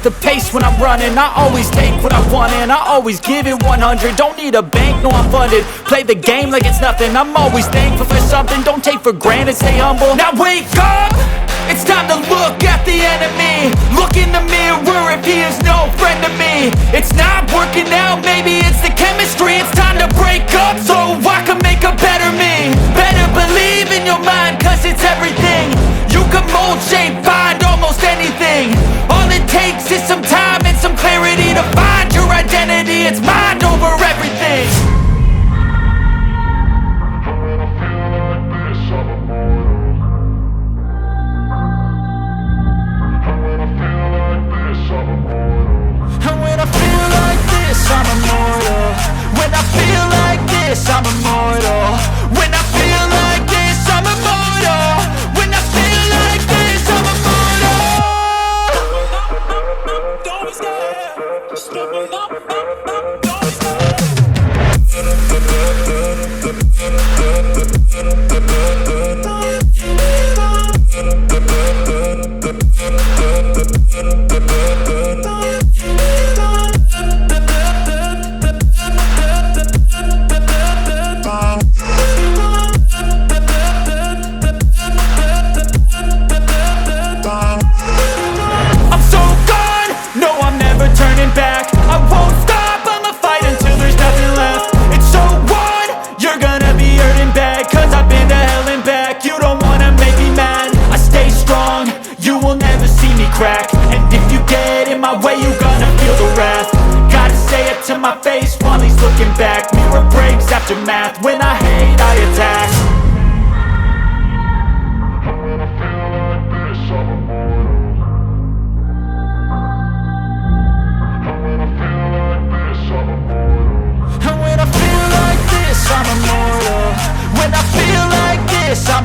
the pace when I'm running. I always take what I want and I always give it 100. Don't need a bank, no I'm funded. Play the game like it's nothing. I'm always thankful for something. Don't take for granted, stay humble. Now wake up! It's time to look at the enemy. Look in the mirror if he is no friend to me. It's not working out, maybe it's the chemistry. It's time to break up so I can make a better me. Better believe in your mind, cause it's everything. You can mold, shape, find almost anything. All it takes is some time and some clarity to find your identity. It's mind over everything. I'm immortal. When I feel like this, I'm immortal. When I feel like this, I'm immortal. When I feel like this, I'm immortal. Don't be scared. Just level up, don't be scared. To my face while he's looking back. Mirror breaks after math. When I hate, I attack. When I feel like this, I'm immortal. When I feel like this, I'm immortal. When I feel like this, I'm immortal. When I feel like this, I'm